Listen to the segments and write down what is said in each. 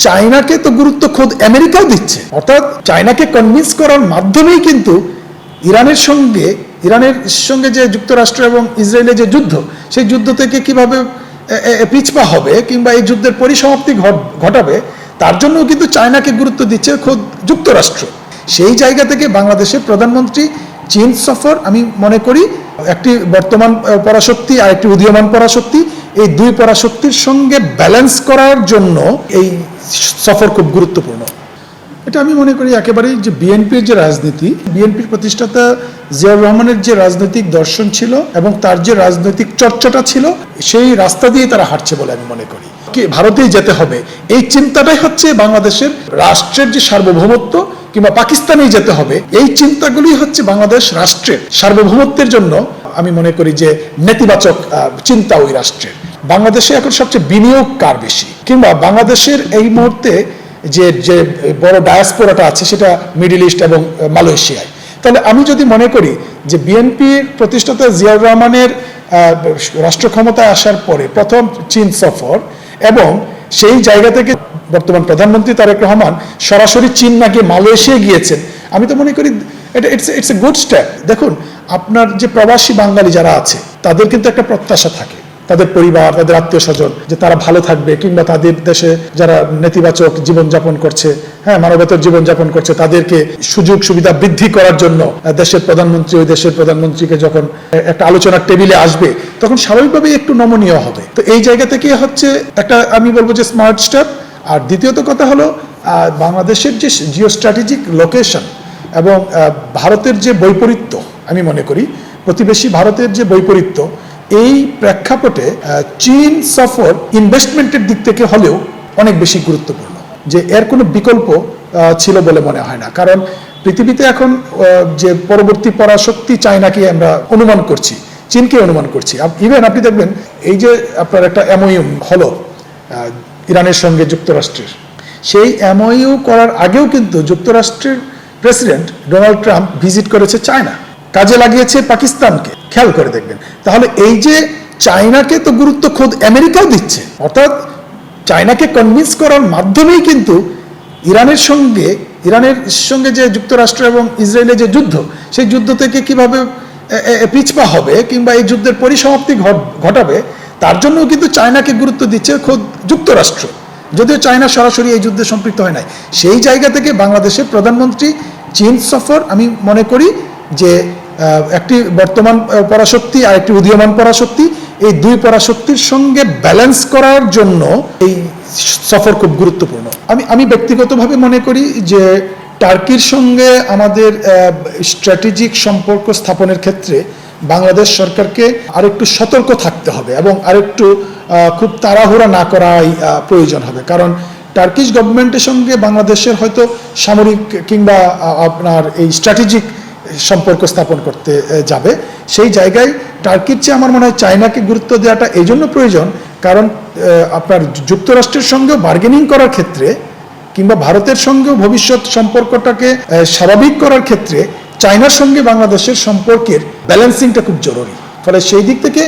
চায়নাকে তো গুরুত্ব খোদ আমেরিকাও দিচ্ছে, অর্থাৎ চায়নাকে কনভিন্স করার মাধ্যমেই কিন্তু ইরানের সঙ্গে যে যুক্তরাষ্ট্র এবং ইসরায়েলের যে যুদ্ধ, সেই যুদ্ধ থেকে কিভাবে পিছপা হবে কিংবা এই যুদ্ধের পরিসমাপ্তি ঘটাবে, তার জন্য কিন্তু চায়নাকে গুরুত্ব দিচ্ছে খোদ যুক্তরাষ্ট্র। সেই জায়গা থেকে বাংলাদেশের প্রধানমন্ত্রী চীন সফর, আমি মনে করি একটি বর্তমান পরাশক্তি আর একটি উদীয়মান পরাশক্তি, এই দুই পরাশক্তির সঙ্গে ব্যালেন্স করার জন্য এই সফর খুব গুরুত্বপূর্ণ। এটা আমি মনে করি একেবারেই যে বিএনপির যে রাজনীতি, বিএনপির প্রতিষ্ঠাতা জিয়াউর রহমানের যে রাজনৈতিক দর্শন ছিল এবং তার যে রাজনৈতিক চর্চাটা ছিল, সেই রাস্তা দিয়ে তারা হাঁটছে বলে আমি মনে করি। ভারতেই যেতে হবে, এই চিন্তাটাই হচ্ছে বাংলাদেশের রাষ্ট্রের যে সার্বভৌমত্ব, কিংবা পাকিস্তানেই যেতে হবে, এই চিন্তাগুলি হচ্ছে বাংলাদেশ রাষ্ট্রের সার্বভৌমত্বের জন্য আমি মনে করি যে নেতিবাচক চিন্তা ওই রাষ্ট্রের। বাংলাদেশে এখন সবচেয়ে বিনিয়োগ কার বেশি, কিংবা বাংলাদেশের এই মুহূর্তে যে বড় ডায়াসপোরাটা আছে সেটা মিডল ইস্ট এবং মালয়েশিয়ায়। তাহলে আমি যদি মনে করি যে বিএনপির প্রতিষ্ঠাতা জিয়াউর রহমানের রাষ্ট্র ক্ষমতায় আসার পরে প্রথম চীন সফর, এবং সেই জায়গা থেকে বর্তমান প্রধানমন্ত্রী তারেক রহমান সরাসরি চীন না গিয়ে মালয়েশিয়া গিয়েছেন, আমি তো মনে করি এটা ইটস এ গুড স্টেপ। দেখুন, আপনার যে প্রবাসী বাঙালি যারা আছে তাদের কিন্তু একটা প্রত্যাশা থাকে, তাদের পরিবার, তাদের আত্মীয় স্বজন, যে তারা ভালো থাকবে, কিংবা তাদের দেশে যারা নেতিবাচক জীবনযাপন করছে, মানবেতর জীবনযাপন করছে, তাদেরকে সুযোগ সুবিধা বৃদ্ধি করার জন্য দেশের প্রধানমন্ত্রী ওই দেশের প্রধানমন্ত্রীকে যখন একটা আলোচনার টেবিলে আসবে, তখন স্বাভাবিকভাবেই একটু নমনীয় হবে। তো এই জায়গা থেকে হচ্ছে একটা, আমি বলবো যে স্মার্ট স্টেপ। আর দ্বিতীয়ত কথা হলো বাংলাদেশের যে জিও স্ট্র্যাটেজিক লোকেশন এবং ভারতের যে বৈপরীত্য, আমি মনে করি প্রতিবেশী ভারতের যে বৈপরীত্য, এই প্রেক্ষাপটে চীন সফর ইনভেস্টমেন্টের দিক থেকে হলেও অনেক বেশি গুরুত্বপূর্ণ, যে এর কোনো বিকল্প ছিল বলে মনে হয় না। কারণ পৃথিবীতে এখন যে পরবর্তী পরাশক্তি চায়নাকে আমরা অনুমান করছি, চীনকে অনুমান করছি। ইভেন আপনি দেখবেন এই যে আপনার একটা এমওইউ হলো ইরানের সঙ্গে যুক্তরাষ্ট্রের, সেই এমওইউ করার আগেও কিন্তু যুক্তরাষ্ট্রের প্রেসিডেন্ট ডোনাল্ড ট্রাম্প ভিজিট করেছে চায়না, কাজে লাগিয়েছে পাকিস্তানকে, খেয়াল করে দেখবেন। তাহলে এই যে চায়নাকে তো গুরুত্ব খোদ আমেরিকাও দিচ্ছে, অর্থাৎ চায়নাকে কনভিন্স করার মাধ্যমেই কিন্তু ইরানের সঙ্গে যে যুক্তরাষ্ট্র এবং ইসরায়েলের যে যুদ্ধ, সেই যুদ্ধ থেকে কিভাবে পিছপা হবে কিংবা এই যুদ্ধের পরিসমাপ্তি ঘটাবে, তার জন্য কিন্তু চায়নাকে গুরুত্ব দিচ্ছে খোদ যুক্তরাষ্ট্র, যদিও চায়না সরাসরি এই যুদ্ধে সম্পৃক্ত হয় নাই। সেই জায়গা থেকে বাংলাদেশের প্রধানমন্ত্রী চীন সফর, আমি মনে করি যে একটি বর্তমান পরাশক্তি আর একটি উদীয়মান পরাশক্তি, এই দুই পরাশক্তির সঙ্গে ব্যালেন্স করার জন্য এই সফর খুব গুরুত্বপূর্ণ। আমি ব্যক্তিগতভাবে মনে করি যে টার্কির সঙ্গে আমাদের স্ট্র্যাটেজিক সম্পর্ক স্থাপনের ক্ষেত্রে বাংলাদেশ সরকারকে আরেকটু সতর্ক থাকতে হবে এবং আরেকটু খুব তাড়াহুড়া না করাই প্রয়োজন হবে। কারণ টার্কিশ গভর্নমেন্টের সঙ্গে বাংলাদেশের হয়তো সামরিক কিংবা আপনার এই স্ট্র্যাটেজিক সম্পর্ক স্থাপন করতে যাবে, সেই জায়গায় টার্কির চেয়ে আমার মনে হয় চায়নাকে গুরুত্ব দেওয়াটা এই জন্য প্রয়োজন, কারণ আপনার যুক্তরাষ্ট্রের সঙ্গেও বার্গেনিং করার ক্ষেত্রে কিংবা ভারতের সঙ্গেও ভবিষ্যৎ সম্পর্কটাকে স্বাভাবিক করার ক্ষেত্রে চায়নার সঙ্গে বাংলাদেশের সম্পর্কের ব্যালেন্সিংটা খুব জরুরি। ফলে সেই দিক থেকে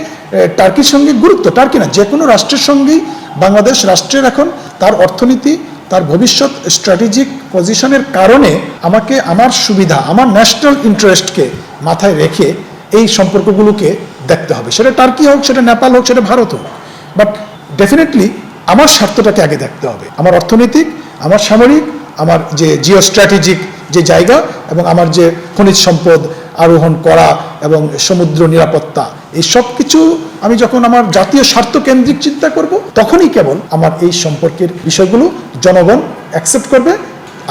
টার্কির সঙ্গে গুরুত্ব, টার্কি না, যে কোনো রাষ্ট্রের সঙ্গেই বাংলাদেশ রাষ্ট্রের এখন তার অর্থনীতি, তার ভবিষ্যৎ স্ট্র্যাটেজিক পজিশনের কারণে আমাকে আমার সুবিধা, আমার ন্যাশনাল ইন্টারেস্টকে মাথায় রেখে এই সম্পর্কগুলোকে দেখতে হবে। সেটা টার্কি হোক, সেটা নেপাল হোক, সেটা ভারত হোক, বাট ডেফিনেটলি আমার স্বার্থটাকে আগে দেখতে হবে। আমার অর্থনৈতিক, আমার সামরিক, আমার যে জিও স্ট্র্যাটেজিক যে জায়গা এবং আমার যে খনিজ সম্পদ আরোহণ করা এবং সমুদ্র নিরাপত্তা, এই সব কিছু আমি যখন আমার জাতীয় স্বার্থ কেন্দ্রিক চিন্তা করব, তখনই কেবল আমার এই সম্পর্কের বিষয়গুলো জনগণ অ্যাকসেপ্ট করবে।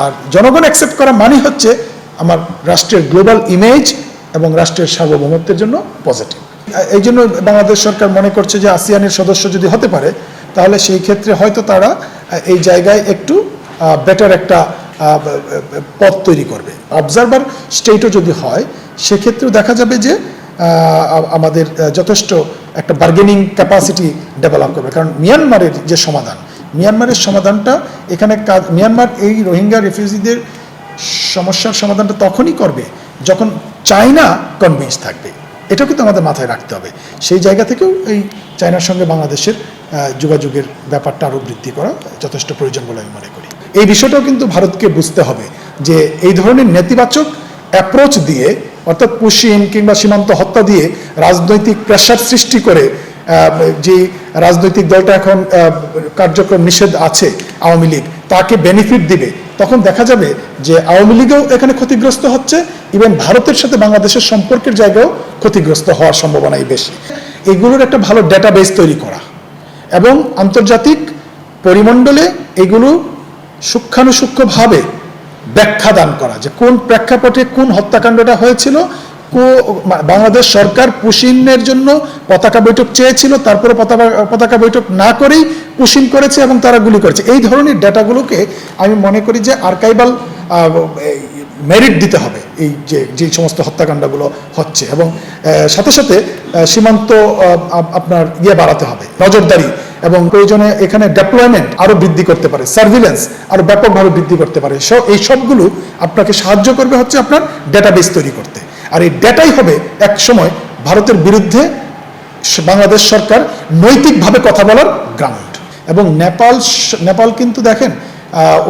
আর জনগণ অ্যাকসেপ্ট করা মানে হচ্ছে আমার রাষ্ট্রের গ্লোবাল ইমেজ এবং রাষ্ট্রের সার্বভৌমত্বের জন্য পজিটিভ। এই জন্য বাংলাদেশ সরকার মনে করছে যে আসিয়ানের সদস্য যদি হতে পারে, তাহলে সেই ক্ষেত্রে হয়তো তারা এই জায়গায় একটু বেটার একটা পথ তৈরি করবে। অবজারভার স্টেটও যদি হয়, সেক্ষেত্রেও দেখা যাবে যে আমাদের যথেষ্ট একটা বার্গেনিং ক্যাপাসিটি ডেভেলপ করবে। কারণ মিয়ানমারের যে মিয়ানমারের সমাধানটা এখানে মিয়ানমার এই রোহিঙ্গা রিফিউজিদের সমস্যার সমাধানটা তখনই করবে যখন চায়না কনভিন্স থাকবে। এটাও কিন্তু আমাদের মাথায় রাখতে হবে। সেই জায়গা থেকেও এই চায়নার সঙ্গে বাংলাদেশের যোগাযোগের ব্যাপারটা আরও বৃদ্ধি করা যথেষ্ট প্রয়োজন বলে আমি মনে করি। এই বিষয়টাও কিন্তু ভারতকে বুঝতে হবে যে এই ধরনের নেতিবাচক অ্যাপ্রোচ দিয়ে, অর্থাৎ পুশিং কিংবা সীমান্ত হত্যা দিয়ে রাজনৈতিক প্রেশার সৃষ্টি করে যে রাজনৈতিক দলটা এখন কার্যক্রম নিষেধ আছে আওয়ামী লীগ, তাকে বেনিফিট দিবে, তখন দেখা যাবে যে আওয়ামী লীগও এখানে ক্ষতিগ্রস্ত হচ্ছে, ইভেন ভারতের সাথে বাংলাদেশের সম্পর্কের জায়গাও ক্ষতিগ্রস্ত হওয়ার সম্ভাবনাই বেশি। এগুলোর একটা ভালো ডেটাবেস তৈরি করা এবং আন্তর্জাতিক পরিমণ্ডলে এগুলো সূক্ষ্মাণুসূক্ষ্মভাবে ব্যাখ্যা দান করা যে কোন প্রেক্ষাপটে কোন হত্যাকাণ্ডটা হয়েছিল, বাংলাদেশ সরকার পুশিনের জন্য পতাকা বৈঠক চেয়েছিল, তারপরে পতাকা বৈঠক না করেই পুশিন করেছে এবং তারা গুলি করেছে। এই ধরনের ডেটাগুলোকে আমি মনে করি যে আর্কাইভাল মেরিট দিতে হবে এই যে সমস্ত হত্যাকাণ্ডগুলো হচ্ছে, এবং সাথে সাথে সীমান্ত আপনার বাড়াতে হবে, নজরদারি, এবং প্রয়োজনে এখানে ডেপ্লয়মেন্ট আরও বৃদ্ধি করতে পারে, সার্ভিলেন্স আরও ব্যাপকভাবে বৃদ্ধি করতে পারে। এই সবগুলো আপনাকে সাহায্য করবে হচ্ছে আপনার ডেটাবেস তৈরি করতে। আর এই ডেটাই হবে এক সময় ভারতের বিরুদ্ধে বাংলাদেশ সরকার নৈতিকভাবে কথা বলার গ্রাউন্ড। এবং নেপাল কিন্তু দেখেন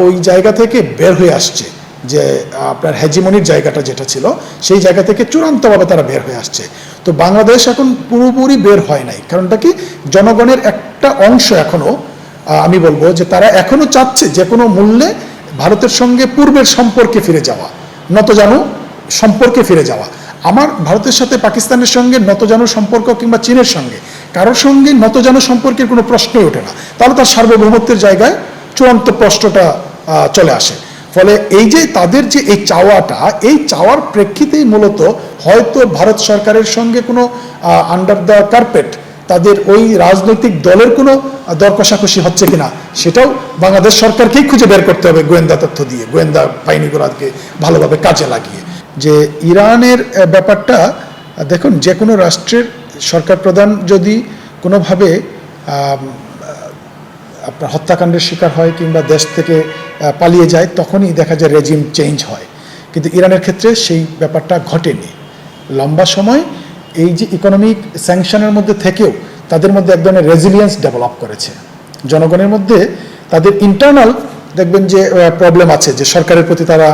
ওই জায়গা থেকে বের হয়ে আসছে, যে আপনার হেজিমনির জায়গাটা যেটা ছিল সেই জায়গা থেকে চূড়ান্তভাবে তারা বের হয়ে আসছে। তো বাংলাদেশ এখন পুরোপুরি বের হয় নাই, কারণটা কি, জনগণের একটা অংশ এখনো আমি বলবো যে তারা এখনো চাচ্ছে যে কোনো মূল্যে ভারতের সঙ্গে পূর্বের সম্পর্কে ফিরে যাওয়া, নতজানু সম্পর্কে ফিরে যাওয়া। আমার ভারতের সাথে পাকিস্তানের সঙ্গে নতজানু সম্পর্ক কিংবা চীনের সঙ্গে কারোর সঙ্গে নতজানু সম্পর্কের কোনো প্রশ্নই ওঠে না, তাহলে তার সার্বভৌমত্বের জায়গায় চূড়ান্ত প্রশ্নটা চলে আসে। ফলে এই যে তাদের যে এই চাওয়াটা, এই চাওয়ার প্রেক্ষিতেই মূলত হয়তো ভারত সরকারের সঙ্গে কোনো আন্ডার দ্য কার্পেট তাদের ওই রাজনৈতিক দলের কোনো দর কষাকষি হচ্ছে কিনা সেটাও বাংলাদেশ সরকারকেই খুঁজে বের করতে হবে, গোয়েন্দা তথ্য দিয়ে, গোয়েন্দা বাহিনীগুলোকে ভালোভাবে কাজে লাগিয়ে। যে ইরানের ব্যাপারটা দেখুন, যে কোনো রাষ্ট্রের সরকার প্রধান যদি কোনোভাবে আপনার হত্যাকাণ্ডের শিকার হয় কিংবা দেশ থেকে পালিয়ে যায়, তখনই দেখা যায় রেজিম চেঞ্জ হয়। কিন্তু ইরানের ক্ষেত্রে সেই ব্যাপারটা ঘটেনি। লম্বা সময় এই যে ইকোনমিক স্যাংশনের মধ্যে থেকেও তাদের মধ্যে এক ধরনের রেজিলিয়েন্স ডেভেলপ করেছে। জনগণের মধ্যে তাদের ইন্টারনাল দেখবেন যে প্রবলেম আছে, যে সরকারের প্রতি তারা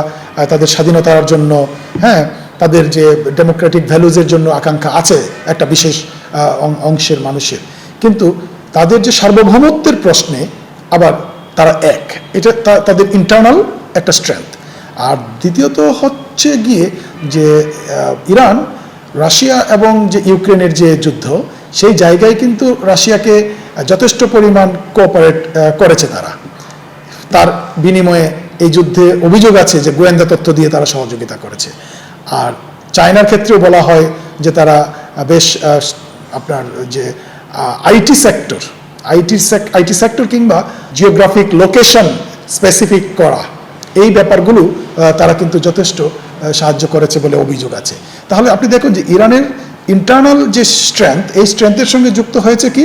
তাদের স্বাধীনতার জন্য, হ্যাঁ, তাদের যে ডেমোক্রেটিক ভ্যালুজের জন্য আকাঙ্ক্ষা আছে একটা বিশেষ অংশের মানুষের, কিন্তু তাদের যে সার্বভৌমত্বের প্রশ্নে আবার তারা এক, এটা তাদের ইন্টারনাল একটা স্ট্রেংথ। আর দ্বিতীয়ত হচ্ছে গিয়ে যে ইরান, রাশিয়া এবং যে ইউক্রেনের যে যুদ্ধ, সেই জায়গায় কিন্তু রাশিয়াকে যথেষ্ট পরিমাণ কোঅপারেট করেছে তারা। তার বিনিময়ে এই যুদ্ধে অভিযোগ আছে যে গোয়েন্দা তথ্য দিয়ে তারা সহযোগিতা করেছে। আর চায়নার ক্ষেত্রেও বলা হয় যে তারা বেশ আপনার যে আইটি সেক্টর কিংবা জিওগ্রাফিক লোকেশন স্পেসিফিক করা, এই ব্যাপারগুলো তারা কিন্তু যথেষ্ট সাহায্য করেছে বলে অভিযোগ আছে। তাহলে আপনি দেখুন যে ইরানের ইন্টারনাল যে স্ট্রেংথ, এই স্ট্রেংথের সঙ্গে যুক্ত হয়েছে কি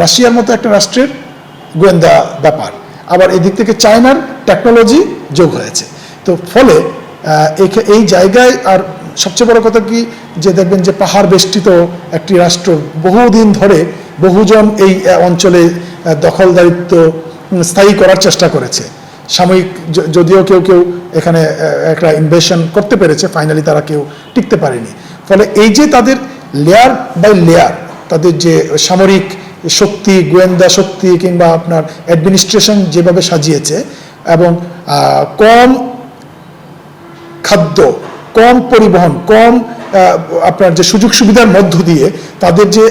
রাশিয়ার মতো একটা রাষ্ট্রের গোয়েন্দা ব্যাপার, আবার এই দিক থেকে চায়নার টেকনোলজি যোগ হয়েছে। তো ফলে এই জায়গায় আর সবচেয়ে বড় কথা কি, যে দেখবেন যে পাহাড় বেষ্টিত একটি রাষ্ট্র বহুদিন ধরে বহুজন এই অঞ্চলে দখলদারিত্ব স্থায়ী করার চেষ্টা করেছে। সাময়িক যদিও কেউ এখানে একটা ইনভেশন করতে পেরেছে, ফাইনালি তারা কেউ টিকতে পারেনি। ফলে এই যে তাদের লেয়ার বাই লেয়ার তাদের যে সামরিক শক্তি, গোয়েন্দা শক্তি কিংবা আপনার অ্যাডমিনিস্ট্রেশন যেভাবে সাজিয়েছে, এবং কম খাদ্য, কম পরিবহন, কম আপনার যে সুযোগ সুবিধার মধ্য দিয়ে তাদের যে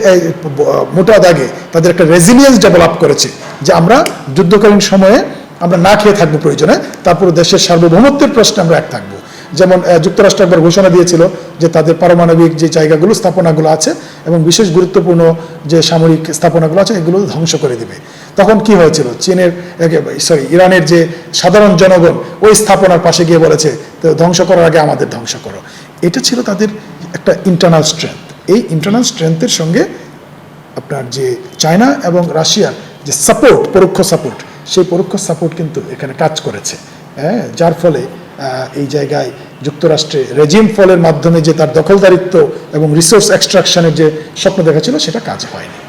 মোটা দাগে তাদের একটা রেজিলিয়েন্স ডেভেলপ করেছে, যে আমরা যুদ্ধকালীন সময়ে আমরা না খেয়ে থাকবো প্রয়োজনে, তারপর দেশের সার্বভৌমত্বের প্রশ্নে আমরা এক থাকবো। যেমন যুক্তরাষ্ট্র একবার ঘোষণা দিয়েছিল যে তাদের পারমাণবিক যে জায়গাগুলো, স্থাপনাগুলো আছে এবং বিশেষ গুরুত্বপূর্ণ যে সামরিক স্থাপনাগুলো আছে, এগুলো ধ্বংস করে দেবে। তখন কি হয়েছিল, ইরানের যে সাধারণ জনগণ ওই স্থাপনার পাশে গিয়ে বলেছে, তো ধ্বংস করার আগে আমাদের ধ্বংস করো। এটা ছিল তাদের একটা ইন্টারনাল স্ট্রেংথ। এই ইন্টারনাল স্ট্রেংথের সঙ্গে আপনার যে চায়না এবং রাশিয়ার যে সাপোর্ট, পরোক্ষ সাপোর্ট, সেই পরোক্ষ সাপোর্ট কিন্তু এখানে কাজ করেছে, হ্যাঁ, যার ফলে এই জায়গায় যুক্তরাষ্ট্রে রেজিম ফলের মাধ্যমে যে তার দখলদারিত্ব এবং রিসোর্স এক্সট্রাকশনের যে স্বপ্ন দেখা ছিল সেটা কাজ হয়নি।